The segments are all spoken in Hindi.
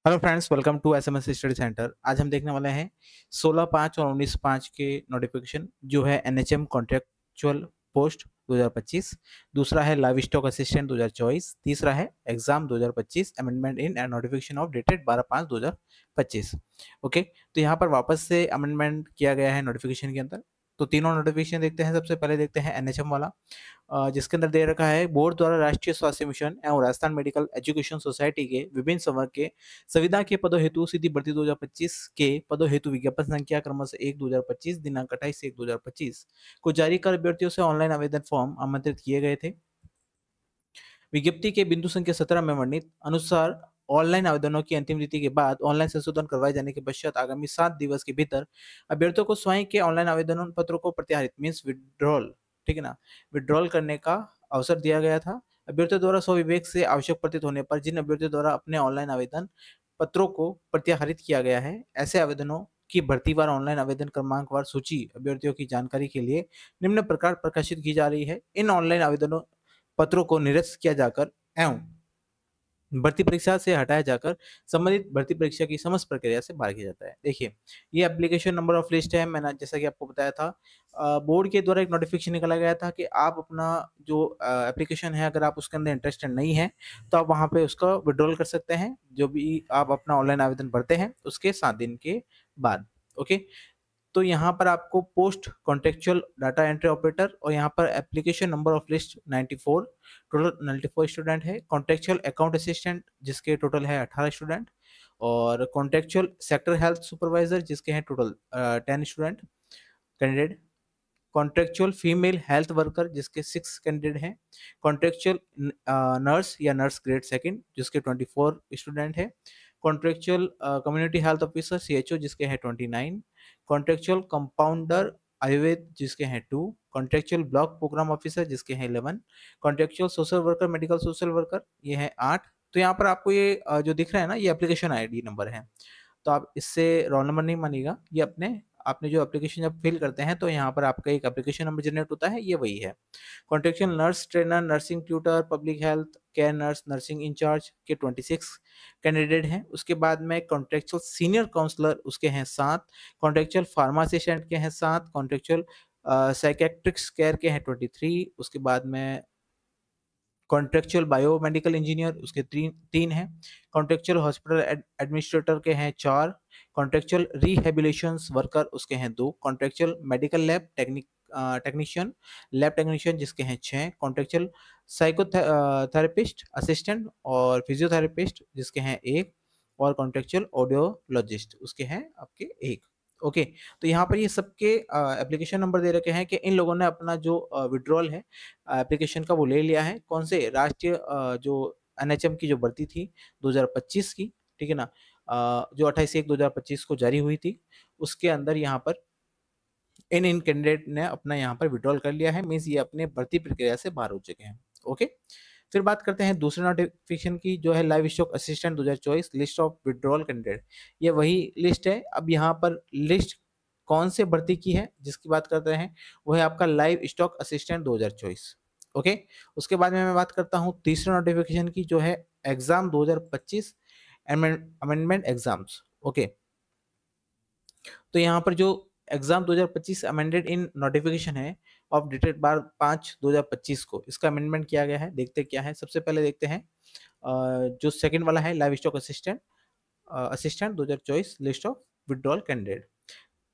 Hello friends, welcome to SMS study centre. आज हम देखने वाले हैं 16/5 और 19/5 के नोटिफिकेशन जो है एनएचएम कॉन्ट्रेक्चुअल पोस्ट 2025। दूसरा है लाइव स्टॉक असिस्टेंट 2024। तीसरा है exam 2025 amendment in and notification of dated 12/5/2025। Okay, तो यहाँ पर वापस से अमेंडमेंट किया गया है नोटिफिकेशन के अंदर। तो तीनों नोटिफिकेशन देखते हैं। सबसे पहले देखते हैं एनएचएम वाला, जिसके अंदर दे रखा है बोर्ड द्वारा राष्ट्रीय स्वास्थ्य मिशन एवं राजस्थान मेडिकल एजुकेशन सोसाइटी के विभिन्न संवर्ग के संविदा के पदों हेतु सीधी भर्ती 2025 के पदों हेतु विज्ञापन संख्या क्रमशः 1/2025 दिनांक 28/1/2025 को जारी कर अभ्यर्थियों से ऑनलाइन आवेदन फॉर्म आमंत्रित किए गए थे। विज्ञप्ति के बिंदु संख्या 17 में वर्णित अनुसार ऑनलाइन आवेदनों की अंतिम तिथि के बाद ऑनलाइन संशोधन करवाए जाने के पश्चात आगामी 7 दिवस के भीतर अभ्यर्थियों को स्वयं के ऑनलाइन आवेदन पत्रों को प्रत्याहरित मीन्स विड्रॉल, ठीक है ना, विड्रॉल करने का अवसर दिया गया था। अभ्यर्थियों द्वारा स्वविवेक से आवश्यक प्रतीत होने पर जिन अभ्यर्थियों द्वारा अपने ऑनलाइन आवेदन पत्रों को प्रत्याहरित किया गया है, ऐसे आवेदनों की भर्तीवार ऑनलाइन आवेदन क्रमांकवार सूची अभ्यर्थियों की जानकारी के लिए निम्न प्रकार प्रकाशित की जा रही है। इन ऑनलाइन आवेदनों पत्रों को निरस्त किया जाकर एवं भर्ती परीक्षा से हटाया जाकर संबंधित भर्ती परीक्षा की समस्त प्रक्रिया से बाहर किया जाता है। देखिए, ये एप्लीकेशन नंबर ऑफ लिस्ट है। मैंने जैसा कि आपको बताया था, बोर्ड के द्वारा एक नोटिफिकेशन निकाला गया था कि आप अपना जो एप्लीकेशन है, अगर आप उसके अंदर इंटरेस्टेड नहीं है तो आप वहाँ पे उसका विड्रॉल कर सकते हैं, जो भी आप अपना ऑनलाइन आवेदन भरते हैं उसके 7 दिन के बाद। ओके, तो यहाँ पर आपको post contractual data entry operator और यहाँ पर application number of list 94, total 94 student है। कॉन्टेक्चुअल अकाउंट असिस्टेंट जिसके टोटल है 18 स्टूडेंट, और कॉन्टेक्चुअल सेक्टर हेल्थ सुपरवाइजर जिसके हैं total 10 student candidate. Contractual female health worker जिसके 6 कैंडिडेट हैं। कॉन्ट्रेक्चुअल नर्स या नर्स ग्रेड सेकंड जिसके 24 स्टूडेंट है। Contractual community health officer CHO जिसके हैं 29। कॉन्ट्रेक्चुअल कंपाउंडर आयुर्वेद जिसके हैं 2। कॉन्ट्रेक्चुअल ब्लॉक प्रोग्राम ऑफिसर जिसके हैं 11। Contractual social worker medical social worker ये है 8। तो यहाँ पर आपको ये जो दिख रहा है ना, ये एप्लीकेशन आईडी नंबर है। तो आप इससे रोल नंबर नहीं मानिएगा, ये अपने आपने जो एप्लीकेशन जब फिल करते हैं तो यहाँ पर आपका एक एप्लीकेशन नंबर जनरेट होता है, ये वही है। Contractual nurse trainer nursing tutor public health care nurse nursing incharge के 26 कैंडिडेट हैं। उसके बाद में कॉन्ट्रेक्चुअल सीनियर काउंसलर उसके हैं 7। कॉन्ट्रेक्चुअल फार्मासिस्टेंट के हैं 7। कॉन्ट्रेक्चुअल साइकेट्रिक्स केयर के हैं 23। उसके बाद में कॉन्ट्रेक्चुअल बायोमेडिकल इंजीनियर उसके 3 हैं। कॉन्ट्रेक्चुअल हॉस्पिटल एडमिनिस्ट्रेटर के हैं 4। कॉन्ट्रेक्चुअल रिहेबिलिटेशंस वर्कर उसके हैं 2। Contractual medical lab technician lab technician जिसके हैं 6। कॉन्ट्रेक्चुअल साइकोथेरेपिस्ट असिस्टेंट और फिजियोथेरेपिस्ट जिसके हैं 1। और कॉन्ट्रेक्चुअल ऑडियोलॉजिस्ट उसके हैं आपके 1। ओके, तो यहाँ पर ये सबके एप्लीकेशन नंबर दे रखे हैं कि इन लोगों ने अपना जो विड्रॉल है एप्लीकेशन का वो ले लिया है। कौन से राष्ट्रीय जो एनएचएम की जो भर्ती थी 2025 की, ठीक है ना, जो 28/1/2025 को जारी हुई थी, उसके अंदर यहाँ पर इन कैंडिडेट ने अपना यहाँ पर विड्रॉल कर लिया है। मीन्स ये अपने भर्ती प्रक्रिया से बाहर हो चुके हैं। ओके, फिर बात करते हैं दूसरे नोटिफिकेशन की, जो है live stock assistant 2024 list of withdrawal candidate. ये वही लिस्ट है। अब यहाँ पर लिस्ट कौन से भर्ती की है जिसकी बात करते हैं, वो है आपका लाइव स्टॉक असिस्टेंट 2024। ओके, उसके बाद में मैं बात करता हूँ तीसरे नोटिफिकेशन की, जो है एग्जाम 2025 अमेंडमेंट एग्जाम्स। ओके, तो यहाँ पर जो एग्जाम 2025 अमेंडेड इन नोटिफिकेशन है ऑफ डेटेड 12/5/2025 को, इसका अमेंडमेंट किया गया है। देखते क्या है, सबसे पहले देखते हैं जो सेकंड वाला है live stock assistant 2024 list of withdrawal candidate.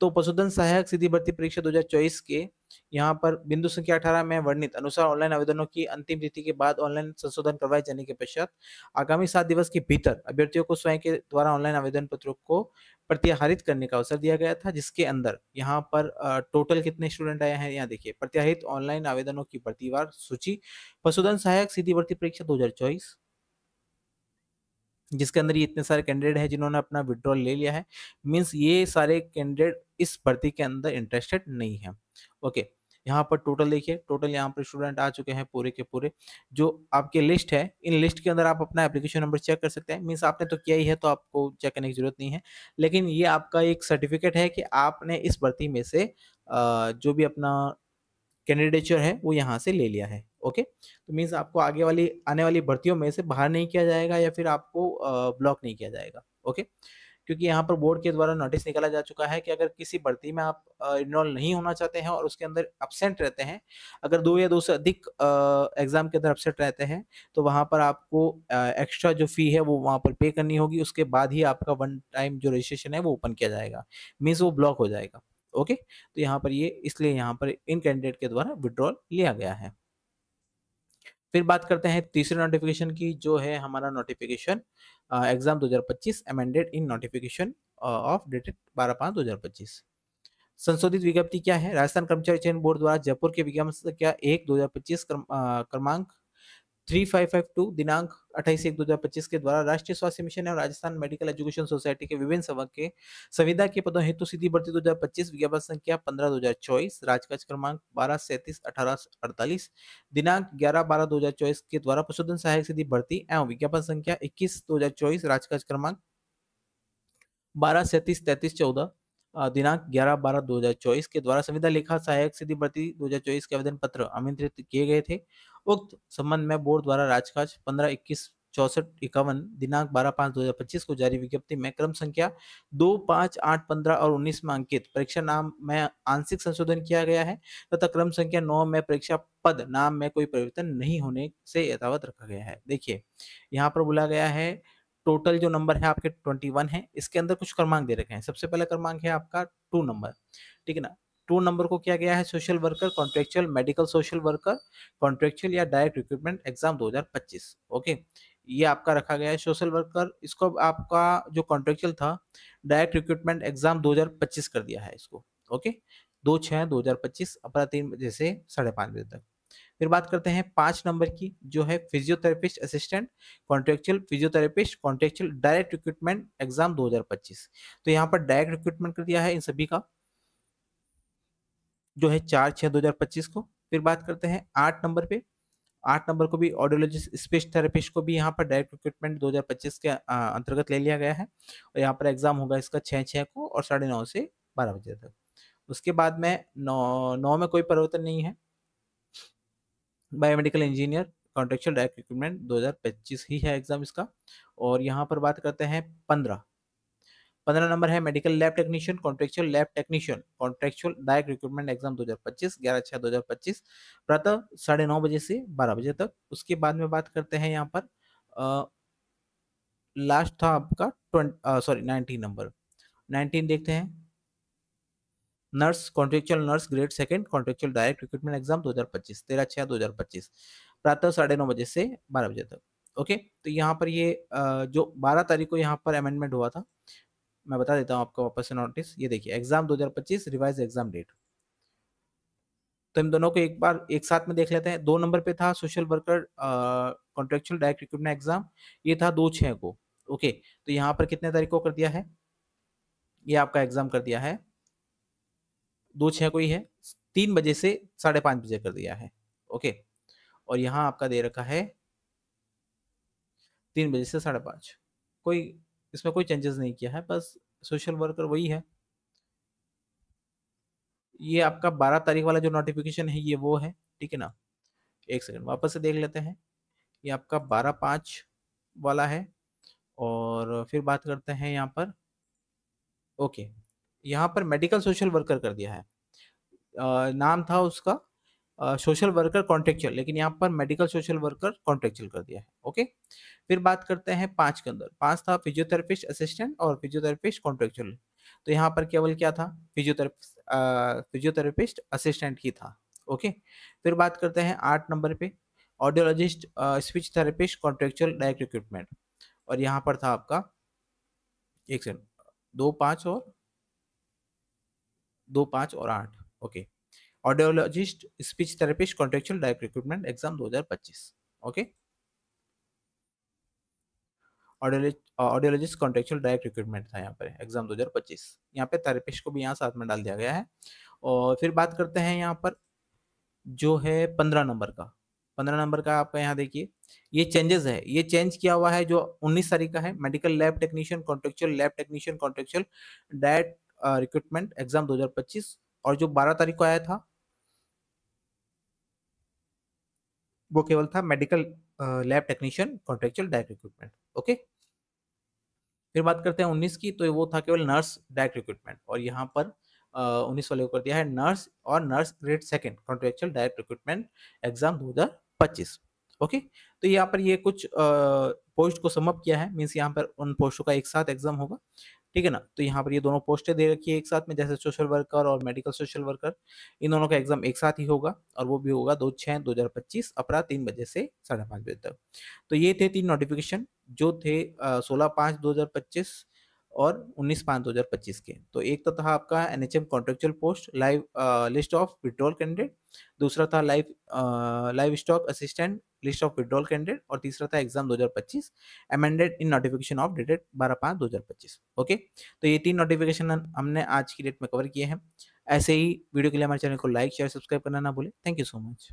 तो पशुधन सहायक सीधी भर्ती परीक्षा 2024 के यहाँ पर बिंदु संख्या 18 में वर्णित अनुसार ऑनलाइन आवेदनों की अंतिम तिथि के बाद ऑनलाइन संशोधन करवाए जाने के पश्चात आगामी 7 दिवस के भीतर अभ्यर्थियों को स्वयं के द्वारा ऑनलाइन आवेदन पत्रों को प्रत्याहरित करने का अवसर दिया गया था, जिसके अंदर यहाँ पर टोटल कितने स्टूडेंट आए हैं, यहाँ देखिए प्रत्याहरित ऑनलाइन आवेदनों की भर्तीवार सूची पशुधन सहायक सीधी भर्ती परीक्षा 2024, जिसके अंदर ये इतने सारे कैंडिडेट हैं जिन्होंने अपना विड्रॉल ले लिया है। मीन्स ये सारे कैंडिडेट इस भर्ती के अंदर इंटरेस्टेड नहीं है। ओके, यहाँ पर टोटल देखिए, टोटल यहाँ पर स्टूडेंट आ चुके हैं पूरे के पूरे। जो आपके लिस्ट है, इन लिस्ट के अंदर आप अपना एप्लीकेशन नंबर चेक कर सकते हैं। मीन्स आपने तो किया ही है तो आपको चेक करने की जरूरत नहीं है, लेकिन ये आपका एक सर्टिफिकेट है कि आपने इस भर्ती में से जो भी अपना कैंडिडेचर है वो यहाँ से ले लिया है। ओके, तो मीन्स आपको आगे वाली आने वाली भर्तियों में से बाहर नहीं किया जाएगा या फिर आपको ब्लॉक नहीं किया जाएगा। ओके, क्योंकि यहाँ पर बोर्ड के द्वारा नोटिस निकाला जा चुका है कि अगर किसी भर्ती में आप इनरोल नहीं होना चाहते हैं और उसके अंदर एब्सेंट रहते हैं, अगर 2 या 2 से अधिक एग्जाम के अंदर एब्सेंट रहते हैं, तो वहाँ पर आपको एक्स्ट्रा जो फी है वो वहाँ पर पे करनी होगी। उसके बाद ही आपका वन टाइम जो रजिस्ट्रेशन है वो ओपन किया जाएगा, मीन्स वो ब्लॉक हो जाएगा। ओके, तो यहाँ पर ये इसलिए यहाँ पर इन कैंडिडेट के द्वारा विड्रॉल लिया गया है। फिर बात करते हैं तीसरे नोटिफिकेशन की, जो है हमारा notification exam 2025 amended in notification of dated 12/5/2025। संशोधित विज्ञप्ति क्या है? राजस्थान कर्मचारी चयन बोर्ड द्वारा जयपुर के विज्ञापन संख्या 1/2025 क्रमांक 3552 दिनांक 28/1/2025 के द्वारा राष्ट्रीय स्वास्थ्य मिशन और राजस्थान मेडिकल एजुकेशन सोसाइटी के विभिन्न संवर्ग के संविदा के पदों हेतु सीधी भर्ती 2025 विज्ञापन संख्या 15/2024 राजकाज क्रमांक 1237/1848 दिनांक 11/12/2024 के द्वारा पशुधन सहायक सीधी भर्ती एवं विज्ञापन संख्या 21/2024 राजकाज क्रमांक 1237/3314 दिनांक 11/12/2024 के द्वारा संविदा लेखा सहायक सीधी भर्ती 2024 के आवेदन पत्र आमंत्रित किए गए थे। उक्त संबंध में बोर्ड द्वारा राजकाज 15/21/6451 दिनांक 12/5/2025 को जारी विज्ञप्ति में क्रम संख्या 2, 5, 8, 15 और 19 में अंकित परीक्षा नाम में आंशिक संशोधन किया गया है तथा क्रम संख्या 9 में परीक्षा पद नाम में कोई परिवर्तन नहीं होने से यथावत रखा गया है। देखिए, यहाँ पर बोला गया है टोटल जो नंबर है आपके 21 है, इसके अंदर कुछ क्रमांक दे रखे हैं। सबसे पहला क्रमांक है आपका 2 नंबर, ठीक है ना। 2 नंबर को क्या गया है? Social worker, contractual, medical social worker, contractual या डायरेक्ट रिक्रूटमेंट एग्जाम 2025। ओके, ये आपका रखा गया है सोशल वर्कर। इसको आपका जो कॉन्ट्रेक्चुअल था, डायरेक्ट रिक्रूटमेंट एग्जाम 2025 कर दिया है इसको। ओके, 2/6/2025 अपना 3 बजे से 5:30 बजे तक। फिर बात करते हैं 5 नंबर की, जो है physiotherapist assistant, contractual physiotherapist, contractual direct recruitment exam 2025। तो यहाँ पर डायरेक्ट रिक्रूटमेंट कर दिया है इन सभी का, जो है 4/6/2025 को। फिर बात करते हैं 8 नंबर पे। 8 नंबर को भी ऑडियोलॉजिस्ट स्पीच थेरेपिस्ट को भी यहाँ पर डायरेक्ट रिक्रूटमेंट 2025 के अंतर्गत ले लिया गया है और यहाँ पर एग्जाम होगा इसका 6/6 को और 9:30 से 12 बजे तक। उसके बाद में 9 में कोई परिवर्तन नहीं है। Biomedical engineer contractual direct recruitment 2025 ही है एग्जाम इसका। और यहाँ पर बात करते हैं 15 नंबर है medical lab technician, contractual lab technician, contractual direct recruitment exam 2025 11/6/2025 प्रातः 9:30 बजे से 12 बजे तक। उसके बाद में बात करते हैं यहाँ पर लास्ट था आपका 19 नंबर। 19 देखते हैं, nurse, contractual nurse grade second, contractual direct recruitment exam 2025 13/6/2025 प्रातः 9:30 बजे से 12 बजे तक। ओके, तो यहाँ पर ये जो 12 तारीख को यहाँ पर अमेंडमेंट हुआ था, मैं बता देता हूँ आपको वापस से नोटिस। ये देखिए, एग्जाम 2025 रिवाइज एग्जाम डेट। तो इन दोनों को एक बार एक साथ में देख लेते हैं। 2 नंबर पे था social worker contractual direct recruitment exam, ये था 2/6 को। ओके, तो यहाँ पर कितने तारीख को कर दिया है? ये आपका एग्जाम कर दिया है 2/6 को ही है, 3 बजे से 5:30 बजे कर दिया है। ओके, और यहाँ आपका दे रखा है 3 बजे से 5:30। कोई इसमें कोई चेंजेस नहीं किया है, बस सोशल वर्कर वही है। ये आपका 12 तारीख वाला जो नोटिफिकेशन है ये वो है, ठीक है ना। एक सेकंड वापस से देख लेते हैं। ये आपका 12/5 वाला है। और फिर बात करते हैं यहाँ पर। ओके, यहाँ पर मेडिकल सोशल वर्कर कर दिया है। नाम था उसका सोशल वर्कर कॉन्ट्रेक्चुअल, लेकिन यहाँ पर मेडिकल सोशल वर्कर कॉन्ट्रेक्चुअल कर दिया है। ओके, फिर बात करते हैं 5 के अंदर। 5 था फिजियोथेरेपिस्ट असिस्टेंट और फिजियोथेरेपिस्ट कॉन्ट्रेक्चुअल। तो यहाँ पर केवल क्या था? फिजियोथेरेपिस्ट असिस्टेंट ही था। ओके, फिर बात करते हैं 8 नंबर पे, audiologist speech therapist contractual direct recruitment. और यहाँ पर था आपका एक सेकंड 2, 5 और 8। Okay, audiologist speech therapist contractual direct recruitment exam 2025। Okay, audiologist contractual direct recruitment था यहाँ पर एग्जाम 2025। यहाँ पे थेरेपिस्ट को भी यहाँ साथ में डाल दिया गया है। और फिर बात करते हैं यहाँ पर जो है 15 नंबर का। 15 नंबर का आपका यहाँ देखिए, ये चेंजेस है, ये चेंज किया हुआ है जो 19 तारीख का है। Medical lab technician, contractual lab technician, contractual direct recruitment exam 2025। और जो 12 तारीख को आया था वो केवल था medical lab technician contractual direct recruitment. Okay, फिर बात करते हैं 19 की, तो वो था केवल नर्स डायरेक्ट रिक्रूटमेंट, और यहाँ पर 19 वाले को कर दिया है नर्स और nurse grade second contractual direct recruitment exam 2025। Okay, तो यहाँ पर ये कुछ पोस्ट को समअप किया है, मीन्स यहाँ पर उन पोस्टों का एक साथ एग्जाम होगा, ठीक है ना। तो यहाँ पर ये दोनों पोस्टें दे रखी है एक साथ में, जैसे सोशल वर्कर और मेडिकल सोशल वर्कर, इन दोनों का एग्जाम एक साथ ही होगा, और वो भी होगा 2/6/2025 अपराह 3 बजे से 5:30 बजे तक। तो ये थे 3 नोटिफिकेशन जो थे 16/5/2025 और 19/5/2025 के। तो एक तो था आपका NHM contractual post live list of withdrawal candidate, दूसरा था live stock assistant list of withdrawal candidate, और तीसरा था exam 2025 amended in notification of dated 12/5/2025। Okay, तो ये 3 नोटिफिकेशन हमने आज की डेट में कवर किए हैं। ऐसे ही वीडियो के लिए हमारे चैनल को लाइक शेयर सब्सक्राइब करना ना भूलें। Thank you so much.